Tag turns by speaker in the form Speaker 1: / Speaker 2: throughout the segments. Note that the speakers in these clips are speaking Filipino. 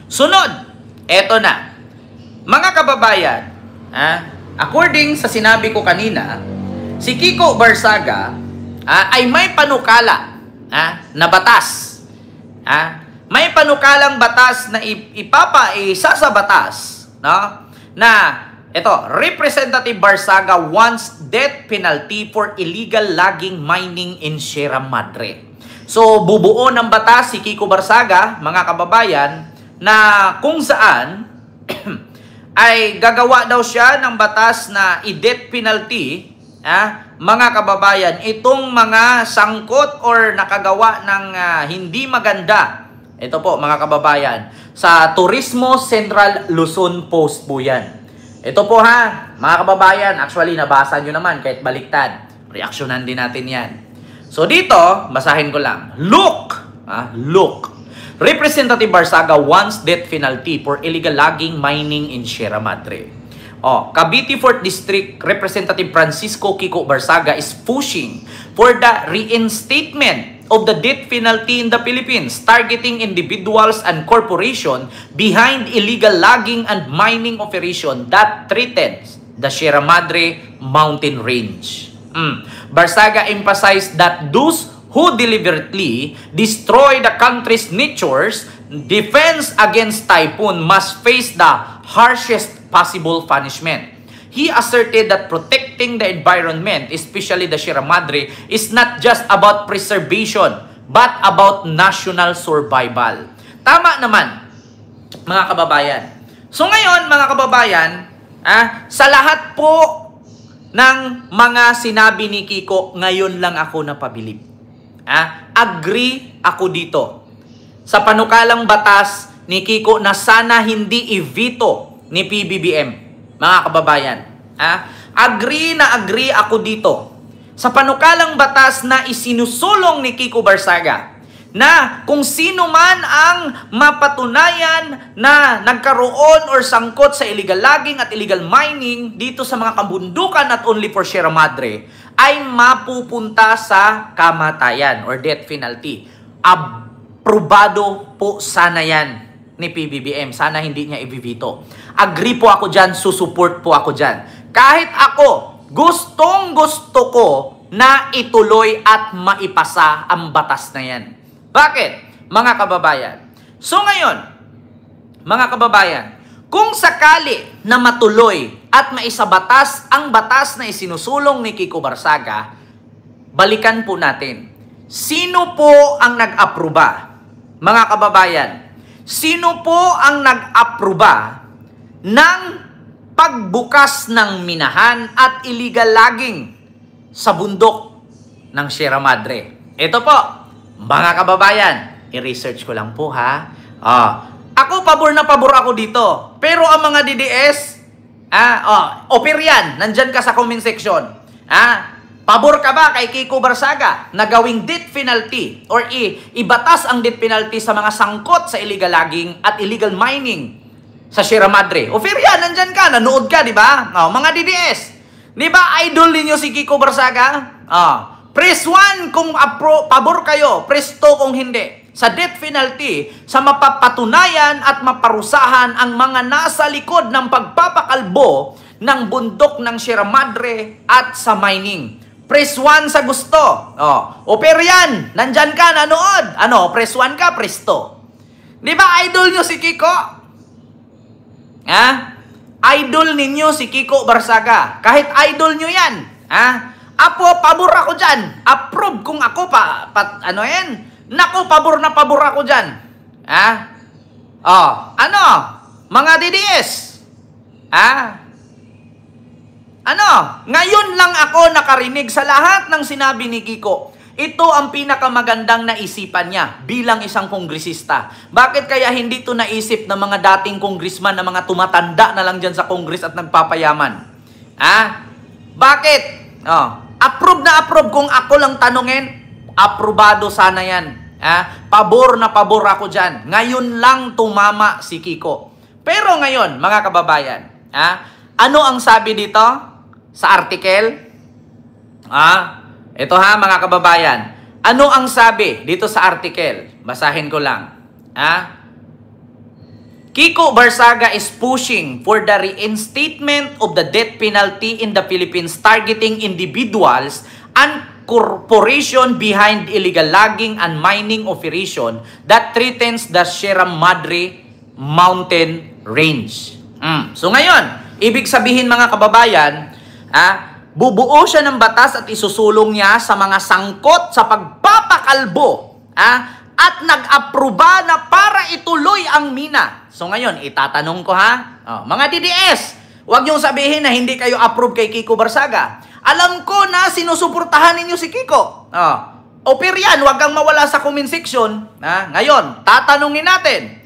Speaker 1: Sunod, eto na. Mga kababayan, according sa sinabi ko kanina, si Kiko Barsaga ay may panukala na batas. May panukalang batas na ipapaisa sa batas, no? Na ito, Representative Barsaga wants death penalty for illegal logging mining in Sierra Madre. So, bubuo ng batas si Kiko Barsaga, mga kababayan, na kung saan ay gagawa daw siya ng batas na i-death penalty, mga kababayan, itong mga sangkot or nakagawa ng hindi maganda. Ito po, mga kababayan, sa Turismo Central Luzon Post po yan. Ito po mga kababayan, actually nabasa nyo naman kahit baliktad. Reaksyonan din natin yan. So dito, basahin ko lang. Look! Representative Barsaga wants death penalty for illegal logging mining in Sierra Madre. Cavite 4th District Representative Francisco Kiko Barsaga is pushing for the reinstatement of the death penalty in the Philippines, targeting individuals and corporations behind illegal logging and mining operation that threatens the Sierra Madre mountain range. Barsaga emphasized that those who deliberately destroy the country's nature's defense against typhoon must face the harshest possible punishment. He asserted that protecting the environment, especially the Sierra Madre, is not just about preservation, but about national survival. Tama naman, mga kababayan. So ngayon, mga kababayan, sa lahat po ng mga sinabi ni Kiko, ngayon lang ako napabilib. Agree ako dito sa panukalang batas ni Kiko na sana hindi i-veto ni PBBM. Mga kababayan, agree ako dito sa panukalang batas na isinusulong ni Kiko Barsaga na kung sino man ang mapatunayan na nagkaroon or sangkot sa illegal logging at illegal mining dito sa mga kabundukan at only for Sierra Madre ay mapupunta sa kamatayan or death penalty. Aprobado po sana yan ni PBBM. Sana hindi niya ibibito. Agree po ako dyan, susuport po ako dyan. Kahit ako, gustong-gusto ko na ituloy at maipasa ang batas na yan. Bakit? Mga kababayan. So ngayon, mga kababayan, kung sakali na matuloy at maisabatas ang batas na isinusulong ni Kiko Barsaga, balikan po natin. Sino po ang nag-aproba? Mga kababayan, sino po ang nag-aproba ng pagbukas ng minahan at illegal logging sa bundok ng Sierra Madre? Ito po, mga kababayan, i-research ko lang po ako, pabor na pabor ako dito. Pero ang mga DDS, opir yan, nandyan ka sa comment section. Pabor ka ba kay Kiko Barsaga na gawing death penalty or ibatas ang death penalty sa mga sangkot sa illegal logging at illegal mining sa Sierra Madre? Opir yan, nandyan ka, nanood ka, di ba? Mga DDS, di ba idol ninyo si Kiko Barsaga? Press 1 kung pabor kayo, press 2 kung hindi. Sa death penalty, sa mapapatunayan at maparusahan ang mga nasa likod ng pagpapakalbo ng bundok ng Sierra Madre at sa mining. Press 1 sa gusto. Opir yan, nandyan ka, nanood. Press 1 ka, press 2. Di ba idol nyo si Kiko? Idol ninyo si Kiko Barsaga. Kahit idol nyo yan. Pabor ako dyan. Approve kung ako Naku, pabor na pabor ako dyan. Mga DDS? Ngayon lang ako nakarinig sa lahat ng sinabi ni Kiko. Ito ang pinakamagandang naisipan niya bilang isang kongresista. Bakit kaya hindi ito naisip ng mga dating kongresman na mga tumatanda na lang dyan sa kongres at nagpapayaman? Bakit? Approve na approve kung ako lang tanungin, aprobado sana yan. Pabor na pabor ako dyan. Ngayon lang tumama si Kiko. Pero ngayon, mga kababayan, ano ang sabi dito sa article? Ito mga kababayan. Ano ang sabi dito sa article? Basahin ko lang. Kiko Barsaga is pushing for the reinstatement of the death penalty in the Philippines, targeting individuals and corporation behind illegal logging and mining operation that threatens the Sierra Madre mountain range. So ngayon, ibig sabihin mga kababayan, bubuo siya ng batas at isusulong niya sa mga sangkot sa pagpapakalbo at nag-aproba na para ituloy ang mina. So ngayon, itatanong ko mga DDS, huwag niyong sabihin na hindi kayo approve kay Kiko Barsaga. Alam ko na sinusuportahan ninyo si Kiko. Pero yan, huwag kang mawala sa comment section. Ngayon, tatanungin natin,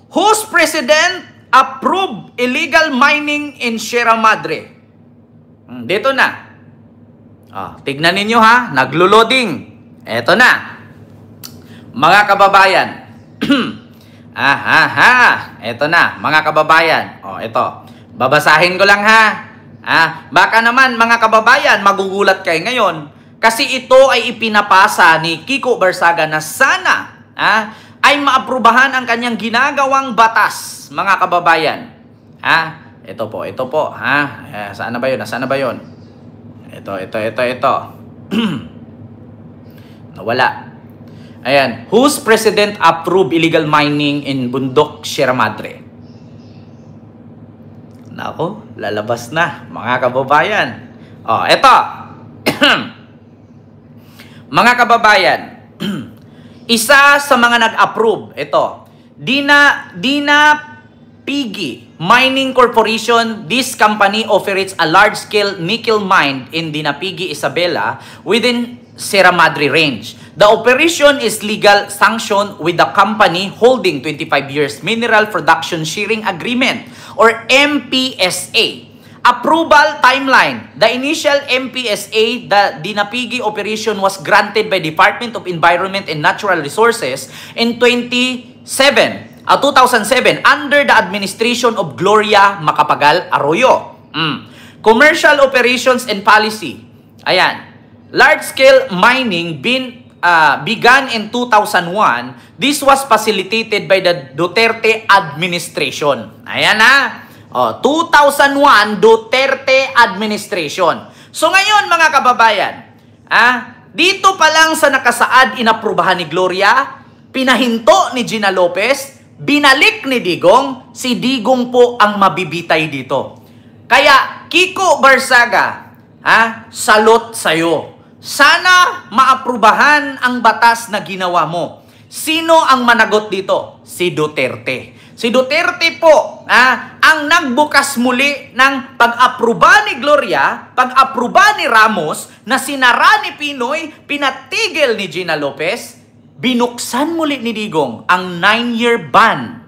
Speaker 1: whose president approved illegal mining in Sierra Madre? Dito na. Tignan ninyo naglo-loading. Eto na. Mga kababayan. Eto na, mga kababayan. Ito. Babasahin ko lang baka naman mga kababayan, magugulat kayo ngayon. Kasi ito ay ipinapasa ni Kiko Barsaga na sana ay maaprubahan ang kanyang ginagawang batas, mga kababayan. Ito po. Saan na ba yun? Nasaan na ba yun? Ito. Nawala. Ayan. Whose president approved illegal mining in Bundok, Sierra Madre? Nako, lalabas na, mga kababayan. Ito. Mga kababayan, isa sa mga nag-approve, ito, Dina Pigi Mining Corporation. This company operates a large-scale nickel mine in Dinapigi, Isabela, within Sierra Madre Range. The operation is legal sanctioned with the company holding 25 years Mineral Production Sharing Agreement or MPSA. Approval timeline. The initial MPSA, the Dinapigi operation was granted by Department of Environment and Natural Resources in 2007 under the administration of Gloria Macapagal Arroyo. Commercial operations and policy. Ayan. Large-scale mining began in 2001. This was facilitated by the Duterte administration. Ayan 2001 Duterte administration. So ngayon mga kababayan, dito pa lang sa nakasaad inaprubahan ni Gloria, pinahinto ni Gina Lopez, binalik ni Digong, si Digong po ang mabibitay dito. Kaya Kiko Barsaga, salot sa'yo. Sana maaprubahan ang batas na ginawa mo. Sino ang managot dito? Si Duterte. Si Duterte po ang nagbukas muli ng pag-aproba ni Gloria, pag-aproba ni Ramos, na sinara ni Pinoy, pinatigil ni Gina Lopez, binuksan muli ni Digong ang 9-year ban.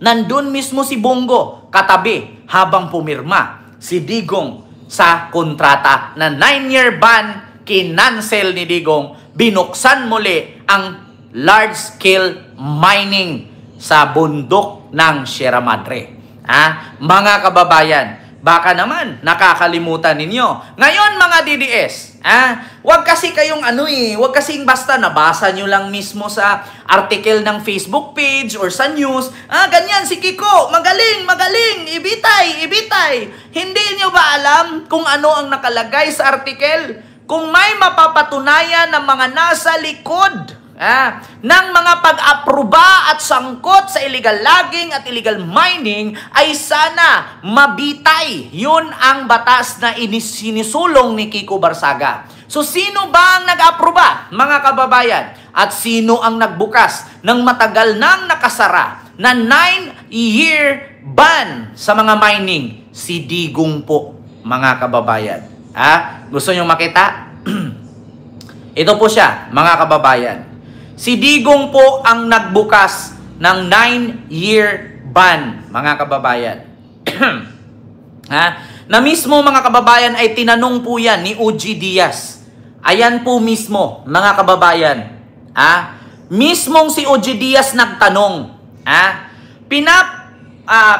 Speaker 1: Nandun mismo si Bongo, katabi, habang pumirma si Digong sa kontrata na 9-year ban, kinansel ni Digong, binuksan muli ang large-scale mining sa bundok ng Sierra Madre. Mga kababayan, baka naman nakakalimutan ninyo. Ngayon mga DDS, wag kasi kayong wag kasing basta nabasa nyo lang mismo sa article ng Facebook page or sa news, ganyan si Kiko, magaling, ibitay. Hindi nyo ba alam kung ano ang nakalagay sa article? Kung may mapapatunayan ng mga nasa likod ng mga pag-aproba at sangkot sa illegal logging at illegal mining, ay sana mabitay. Yun ang batas na sinisulong ni Kiko Barsaga. So sino ba ang nag-aproba, mga kababayan? At sino ang nagbukas ng matagal nang nakasara na 9-year ban sa mga mining? Si Digong po, mga kababayan. Gusto nyo makita? Ito po siya, mga kababayan. Si Digong po ang nagbukas ng 9-year ban, mga kababayan. Na mismo, mga kababayan, ay tinanong po yan ni OG Diaz. Ayan po mismo, mga kababayan. Mismong si OG Diaz nagtanong.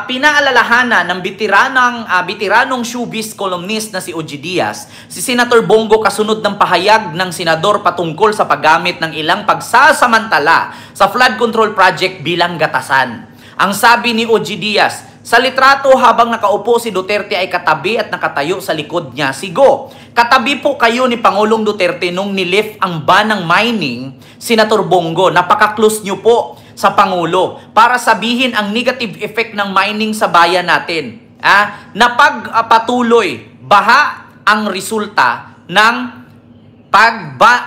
Speaker 1: Pinaalalahanan ng bitiranong showbiz columnist na si OG Diaz, si Senator Bongo kasunod ng pahayag ng senador patungkol sa paggamit ng ilang pagsasamantala sa flood control project bilang gatasan. Ang sabi ni OG Diaz, sa litrato habang nakaupo si Duterte ay katabi at nakatayo sa likod niya si Go. Katabi po kayo ni Pangulong Duterte nung nilift ang ban ng mining, Senator Bongo. Napaka-close nyo po sa Pangulo para sabihin ang negative effect ng mining sa bayan natin. Na pagpatuloy, baha ang resulta ng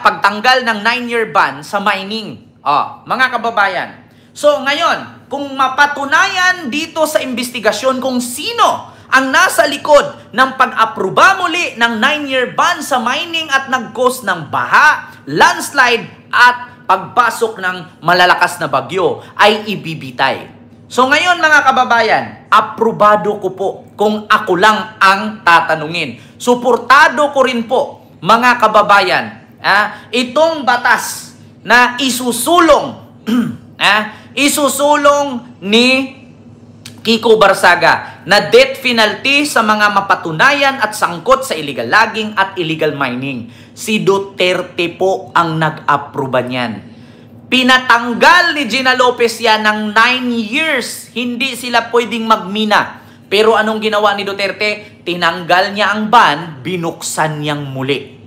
Speaker 1: pagtanggal ng 9-year ban sa mining. Mga kababayan. So ngayon, kung mapatunayan dito sa investigasyon kung sino ang nasa likod ng pag-aproba muli ng 9-year ban sa mining at nag-cause ng baha, landslide at pagpasok ng malalakas na bagyo, ay ibibitay. So ngayon mga kababayan, aprobado ko po kung ako lang ang tatanungin. Suportado ko rin po mga kababayan itong batas na isusulong ni Kiko Barsaga na death penalty sa mga mapatunayan at sangkot sa illegal logging at illegal mining. Si Duterte po ang nag-aproba niyan. Pinatanggal ni Gina Lopez yan ng 9 years. Hindi sila pwedeng magmina. Pero anong ginawa ni Duterte? Tinanggal niya ang ban, binuksan niyang muli.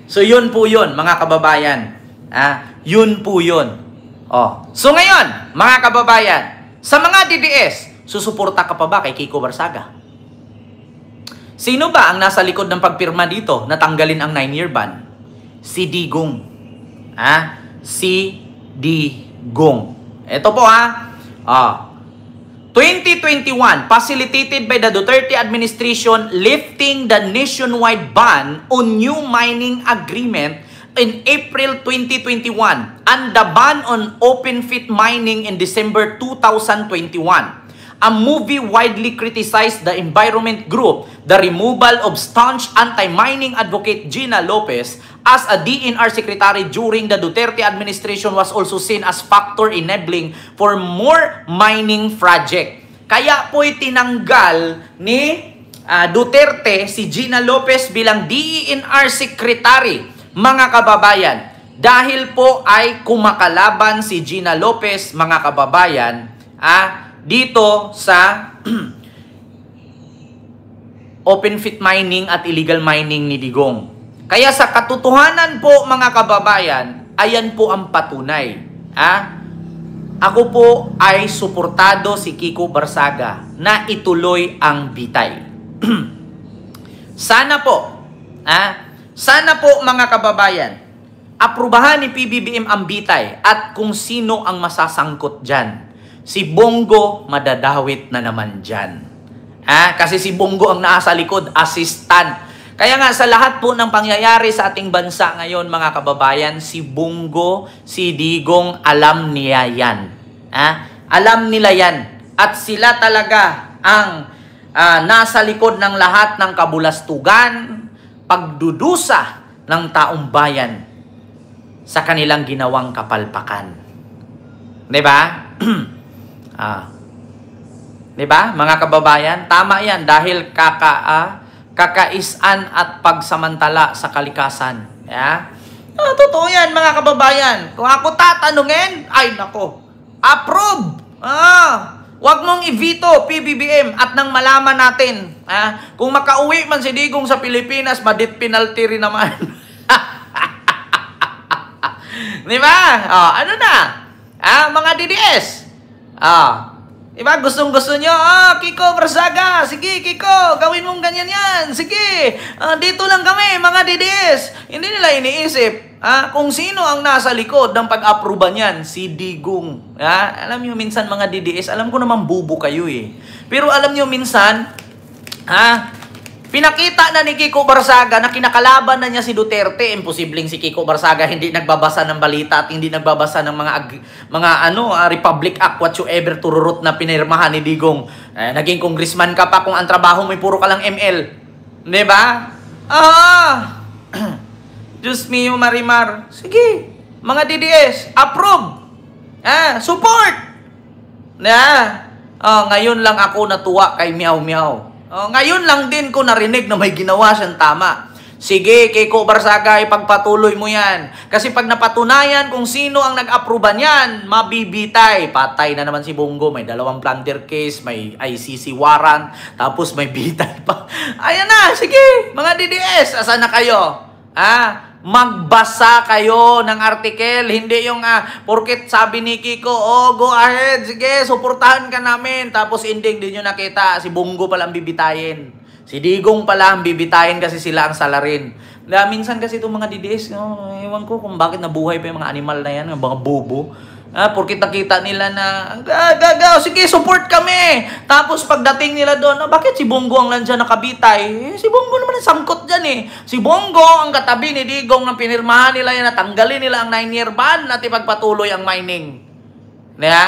Speaker 1: So yun po yun, mga kababayan. Yun po yun. So ngayon, mga kababayan, sa mga DDS, susuporta ka pa ba kay Kiko Barsaga? Sino ba ang nasa likod ng pagpirma dito na tanggalin ang 9-year ban? Si Digong. Si Digong. Ito po 2021, facilitated by the Duterte administration lifting the nationwide ban on new mining agreement in April 2021 and the ban on open pit mining in December 2021. A movie widely criticized the environment group, the removal of staunch anti-mining advocate Gina Lopez as a DNR secretary during the Duterte administration was also seen as factor enabling for more mining project. Kaya po'y tinanggal ni Duterte si Gina Lopez bilang DENR secretary, mga kababayan. Dahil po ay kumakalaban si Gina Lopez, mga kababayan, dito sa open pit mining at illegal mining ni Digong. Kaya sa katotohanan po mga kababayan, ayan po ang patunay. Ako po ay suportado si Kiko Barsaga na ituloy ang bitay. Sana po mga kababayan, aprubahan ni PBBM ang bitay at kung sino ang masasangkot dyan. Si Bongo madadawit na naman dyan. Kasi si Bongo ang nasa likod, assistant. Kaya nga sa lahat po ng pangyayari sa ating bansa ngayon mga kababayan, si Bongo, si Digong, alam niya yan. Alam nila yan. At sila talaga ang nasa likod ng lahat ng kabulastugan, pagdudusa ng taong bayan sa kanilang ginawang kapalpakan. Diba? Diba, mga kababayan? Tama yan dahil kakaisan at pagsamantala sa kalikasan. Totoo yan, mga kababayan. Kung ako tatanungin, ay nako, approve! Huwag mong i-veto, PBBM, at nang malaman natin, kung makauwi man si Digong sa Pilipinas, ma-death penalty rin naman. Diba? Ano na? Mga DDS. Diba? Gustong-gusto nyo, Kiko Barsaga, sige Kiko, gawin mong ganyan yan, sige, dito lang kami, mga DDS. Hindi nila iniisip, kung sino ang nasa likod ng pag-aproba niyan, si Digong. Alam nyo, minsan mga DDS, alam ko naman bubo kayo pero alam nyo minsan, pinakita na ni Kiko Barsaga na kinakalaban na niya si Duterte. Imposibleng si Kiko Barsaga hindi nagbabasa ng balita at hindi nagbabasa ng mga Republic Act whatsoever tururot na pinirmahan ni Digong. Naging congressman ka pa kung ang trabaho mo puro ka lang ML. Diba? Diyos mio Marimar. Sige, mga DDS, approve. Support. Ngayon lang ako natuwa kay Meow Meow. Ngayon lang din ko narinig na may ginawa siyang tama. Sige, Kiko Barsaga, ipagpatuloy mo yan. Kasi pag napatunayan kung sino ang nag-aproba niyan, mabibitay. Patay na naman si Bongo. May 2 plunder case, may ICC warrant, tapos may bitay pa. Ayan na, sige, mga DDS, asan na kayo? Magbasa kayo ng article, hindi yung porket sabi ni Kiko, go ahead, sige, suportahan ka namin. Tapos ending din nyo nakita, si Bongo pala ang bibitayin. Si Digong pala ang bibitayin kasi sila ang salarin. Minsan kasi itong mga DDS, ewan ko kung bakit nabuhay pa yung mga animal na yan, mga bobo. Porkit nakita nila na, sige, support kami. Tapos pagdating nila doon, bakit si Bongo ang nandiyan nakabitay? Si Bongo naman ang sangkot dyan eh. Si Bongo ang katabi ni Digong na pinirmahan nila yan, natanggalin nila ang 9-year ban at ipagpatuloy ang mining. Diba?